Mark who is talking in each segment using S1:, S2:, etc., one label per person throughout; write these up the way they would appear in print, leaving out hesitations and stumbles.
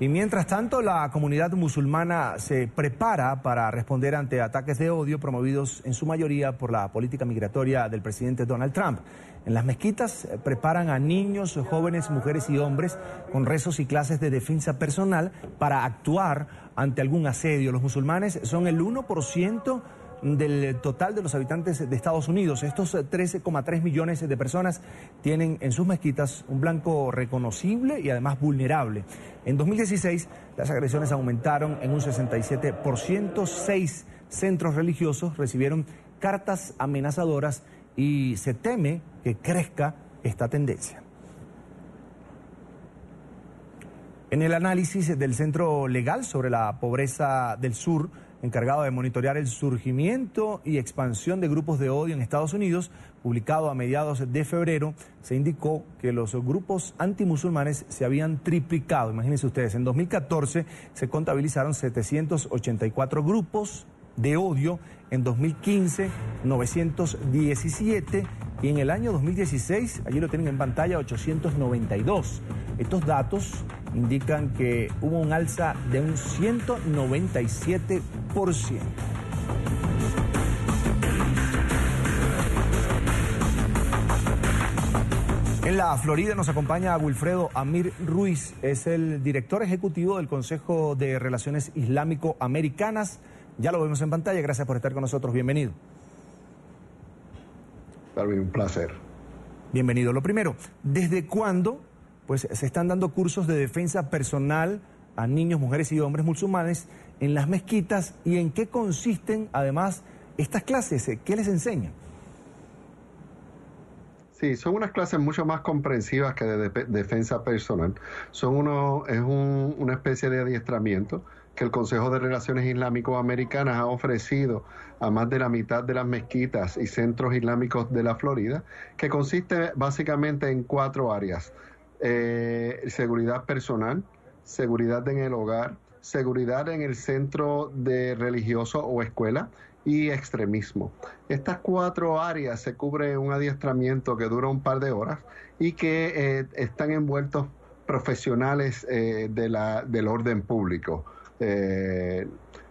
S1: Y mientras tanto, la comunidad musulmana se prepara para responder ante ataques de odio promovidos en su mayoría por la política migratoria del presidente Donald Trump. En las mezquitas preparan a niños, jóvenes, mujeres y hombres con rezos y clases de defensa personal para actuar ante algún asedio. Los musulmanes son el 1% del total de los habitantes de Estados Unidos. Estos 13,3 millones de personas tienen en sus mezquitas un blanco reconocible y además vulnerable. En 2016, las agresiones aumentaron en un 67%. 6 centros religiosos recibieron cartas amenazadoras y se teme que crezca esta tendencia. En el análisis del Centro Legal sobre la Pobreza del Sur, encargado de monitorear el surgimiento y expansión de grupos de odio en Estados Unidos, publicado a mediados de febrero, se indicó que los grupos antimusulmanes se habían triplicado. Imagínense ustedes, en 2014 se contabilizaron 784 grupos de odio, en 2015 917 y en el año 2016, allí lo tienen en pantalla, 892. Estos datos indican que hubo un alza de un 197%. En la Florida nos acompaña Wilfredo Amir Ruiz, es el director ejecutivo del Consejo de Relaciones Islámico-Americanas. Ya lo vemos en pantalla, gracias por estar con nosotros, bienvenido.
S2: Darwin, un placer.
S1: Bienvenido. Lo primero, ¿desde cuándo se están dando cursos de defensa personal a niños, mujeres y hombres musulmanes en las mezquitas y en qué consisten además estas clases? ¿Qué les enseñan?
S2: Sí, son unas clases mucho más comprensivas que de defensa personal. Es una especie de adiestramiento que el Consejo de Relaciones Islámico-Americanas ha ofrecido a más de la mitad de las mezquitas y centros islámicos de la Florida, que consiste básicamente en 4 áreas: seguridad personal, seguridad en el hogar, seguridad en el centro de religioso o escuela y extremismo. Estas 4 áreas se cubre un adiestramiento que dura un par de horas y que están envueltos profesionales del orden público.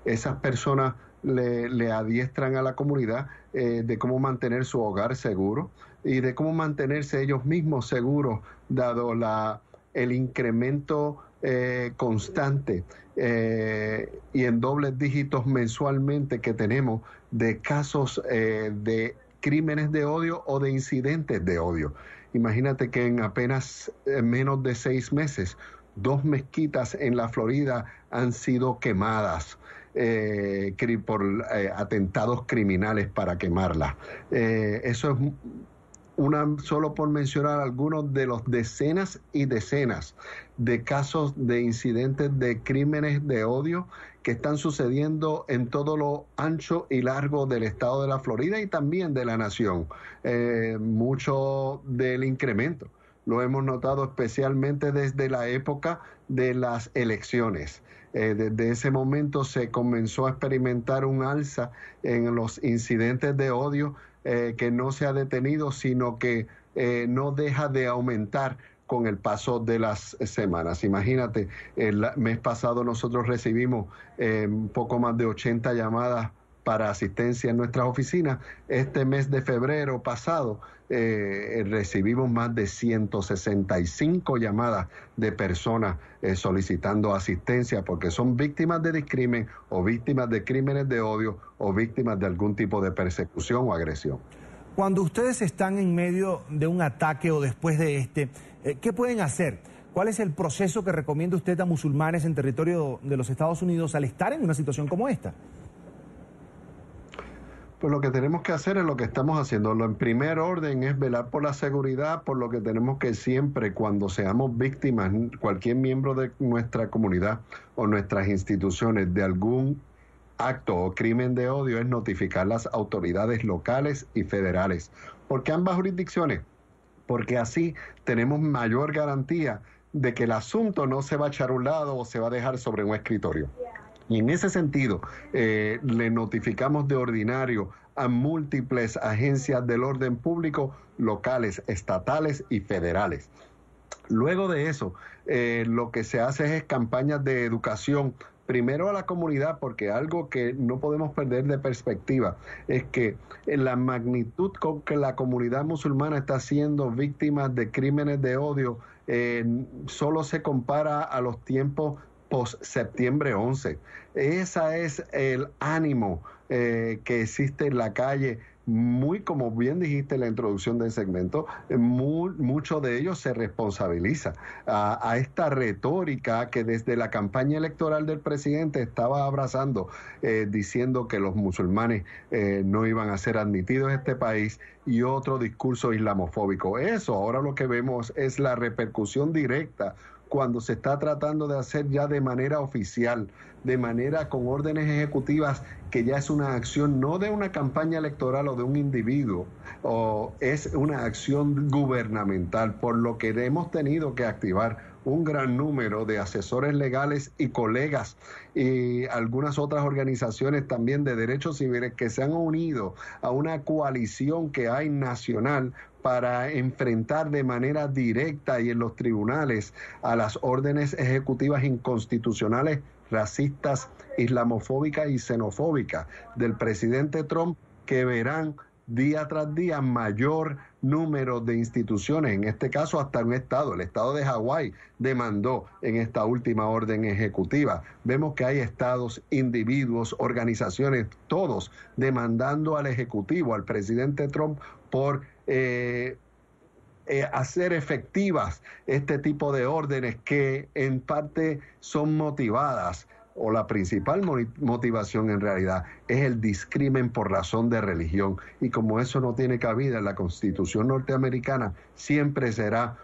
S2: Esas personas le adiestran a la comunidad de cómo mantener su hogar seguro y de cómo mantenerse ellos mismos seguros, dado el incremento constante y en dobles dígitos mensualmente que tenemos de casos de crímenes de odio o de incidentes de odio. Imagínate que en apenas menos de 6 meses, 2 mezquitas en la Florida han sido quemadas por atentados criminales para quemarlas. Eso es solo por mencionar algunos de los decenas y decenas de casos de incidentes de crímenes de odio que están sucediendo en todo lo ancho y largo del estado de la Florida y también de la nación. Mucho del incremento lo hemos notado especialmente desde la época de las elecciones. Desde ese momento se comenzó a experimentar un alza en los incidentes de odio que no se ha detenido, sino que no deja de aumentar con el paso de las semanas. Imagínate, el mes pasado nosotros recibimos un poco más de 80 llamadas para asistencia en nuestras oficinas. Este mes de febrero pasado recibimos más de 165 llamadas de personas solicitando asistencia porque son víctimas de discrimen o víctimas de crímenes de odio o víctimas de algún tipo de persecución o agresión.
S1: Cuando ustedes están en medio de un ataque o después de este, ¿qué pueden hacer? ¿Cuál es el proceso que recomienda usted a musulmanes en territorio de los Estados Unidos al estar en una situación como esta?
S2: Pues lo que tenemos que hacer es lo que estamos haciendo. En primer orden es velar por la seguridad, por lo que tenemos que siempre, cuando seamos víctimas, cualquier miembro de nuestra comunidad o nuestras instituciones de algún acto o crimen de odio, es notificar las autoridades locales y federales. ¿Por qué ambas jurisdicciones? Porque así tenemos mayor garantía de que el asunto no se va a echar a un lado o se va a dejar sobre un escritorio. Y en ese sentido, le notificamos de ordinario a múltiples agencias del orden público locales, estatales y federales. Luego de eso, lo que se hace es campañas de educación, primero a la comunidad, porque algo que no podemos perder de perspectiva es que la magnitud con que la comunidad musulmana está siendo víctima de crímenes de odio solo se compara a los tiempos post-septiembre 11. Ese es el ánimo que existe en la calle. Muy, como bien dijiste en la introducción del segmento, mucho de ellos se responsabiliza a esta retórica que desde la campaña electoral del presidente estaba abrazando, diciendo que los musulmanes no iban a ser admitidos en este país, y otro discurso islamofóbico. Eso ahora lo que vemos es la repercusión directa cuando se está tratando de hacer ya de manera oficial, de manera con órdenes ejecutivas, que ya es una acción no de una campaña electoral o de un individuo, o es una acción gubernamental, por lo que hemos tenido que activar un gran número de asesores legales y colegas y algunas otras organizaciones también de derechos civiles que se han unido a una coalición que hay nacional para enfrentar de manera directa y en los tribunales a las órdenes ejecutivas inconstitucionales, racistas, islamofóbicas y xenofóbicas del presidente Trump, que verán día tras día mayor número de instituciones, en este caso hasta un estado, el estado de Hawái demandó en esta última orden ejecutiva. Vemos que hay estados, individuos, organizaciones, todos demandando al ejecutivo, al presidente Trump, por hacer efectivas este tipo de órdenes que en parte son motivadas, o la principal motivación en realidad es el discrimen por razón de religión, y como eso no tiene cabida en la Constitución norteamericana, siempre será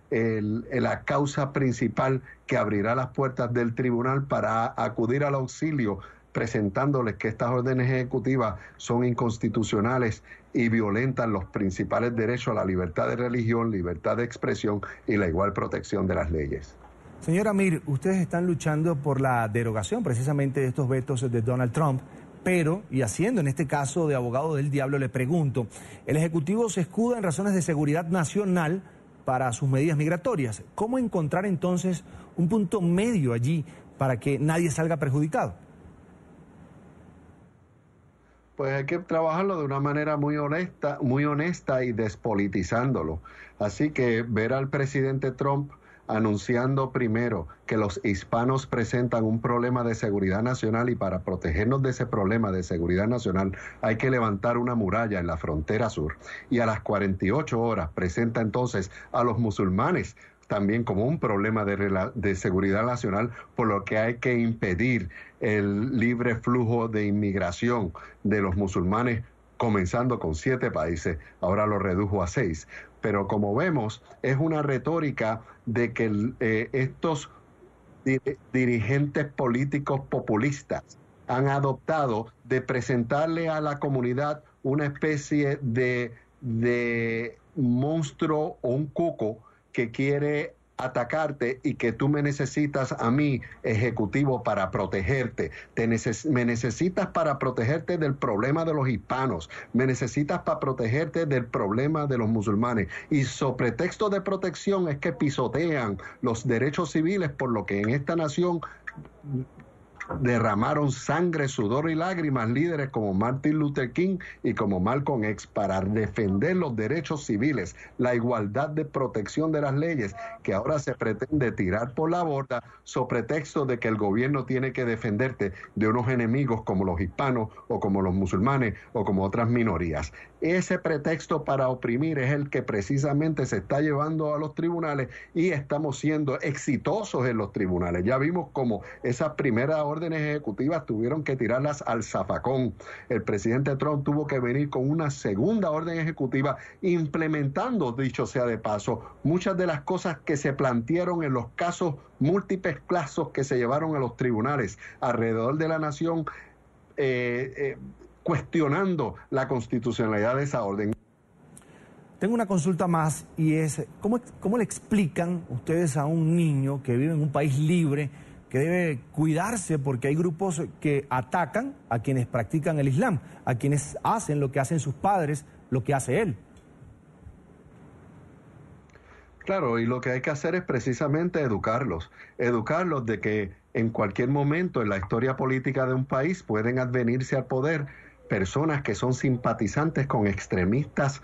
S2: la causa principal que abrirá las puertas del tribunal para acudir al auxilio, presentándoles que estas órdenes ejecutivas son inconstitucionales y violentan los principales derechos a la libertad de religión, libertad de expresión y la igual protección de las leyes.
S1: Señor Amir, ustedes están luchando por la derogación precisamente de estos vetos de Donald Trump, pero, y haciendo en este caso de abogado del diablo, le pregunto, el Ejecutivo se escuda en razones de seguridad nacional para sus medidas migratorias. ¿Cómo encontrar entonces un punto medio allí para que nadie salga perjudicado?
S2: Pues hay que trabajarlo de una manera muy honesta y despolitizándolo. Así que ver al presidente Trump anunciando primero que los hispanos presentan un problema de seguridad nacional, y para protegernos de ese problema de seguridad nacional hay que levantar una muralla en la frontera sur, y a las 48 horas presenta entonces a los musulmanes también como un problema de seguridad nacional, por lo que hay que impedir el libre flujo de inmigración de los musulmanes, comenzando con 7 países, ahora lo redujo a 6. Pero como vemos, es una retórica de que estos dirigentes políticos populistas han adoptado de presentarle a la comunidad una especie de monstruo o un cuco que quiere atacarte, y que tú me necesitas a mí, ejecutivo, para protegerte. Me necesitas para protegerte del problema de los hispanos, me necesitas para protegerte del problema de los musulmanes, y sobre pretexto de protección es que pisotean los derechos civiles, por lo que en esta nación derramaron sangre, sudor y lágrimas líderes como Martin Luther King y como Malcolm X para defender los derechos civiles, la igualdad de protección de las leyes, que ahora se pretende tirar por la borda sobre pretexto de que el gobierno tiene que defenderte de unos enemigos como los hispanos o como los musulmanes o como otras minorías. Ese pretexto para oprimir es el que precisamente se está llevando a los tribunales, y estamos siendo exitosos en los tribunales. Ya vimos cómo esas primeras órdenes ejecutivas tuvieron que tirarlas al zafacón. El presidente Trump tuvo que venir con una segunda orden ejecutiva implementando, dicho sea de paso, muchas de las cosas que se plantearon en los múltiples casos que se llevaron a los tribunales alrededor de la nación, cuestionando la constitucionalidad de esa orden.
S1: Tengo una consulta más, y es, ¿cómo le explican ustedes a un niño que vive en un país libre, que debe cuidarse porque hay grupos que atacan a quienes practican el Islam, a quienes hacen lo que hacen sus padres, lo que hace él?
S2: Claro, y lo que hay que hacer es precisamente educarlos de que en cualquier momento en la historia política de un país pueden advenirse al poder personas que son simpatizantes con extremistas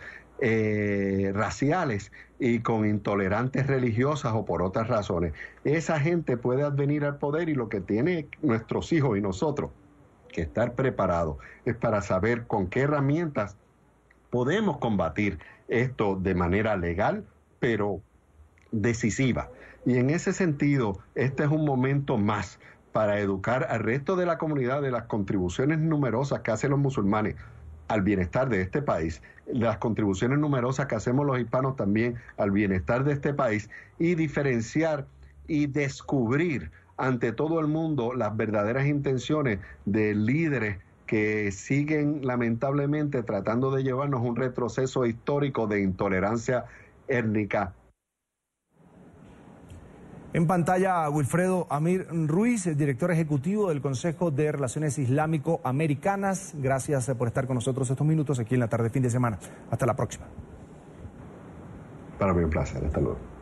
S2: raciales y con intolerantes religiosas o por otras razones. Esa gente puede advenir al poder y lo que tienen nuestros hijos y nosotros que estar preparados es para saber con qué herramientas podemos combatir esto de manera legal, pero decisiva. Y en ese sentido, este es un momento más para educar al resto de la comunidad de las contribuciones numerosas que hacen los musulmanes al bienestar de este país, las contribuciones numerosas que hacemos los hispanos también al bienestar de este país, y diferenciar y descubrir ante todo el mundo las verdaderas intenciones de líderes que siguen lamentablemente tratando de llevarnos un retroceso histórico de intolerancia étnica.
S1: En pantalla, Wilfredo Amir Ruiz, el director ejecutivo del Consejo de Relaciones Islámico-Americanas. Gracias por estar con nosotros estos minutos aquí en la tarde fin de semana. Hasta la próxima.
S2: Para mí un placer. Hasta luego.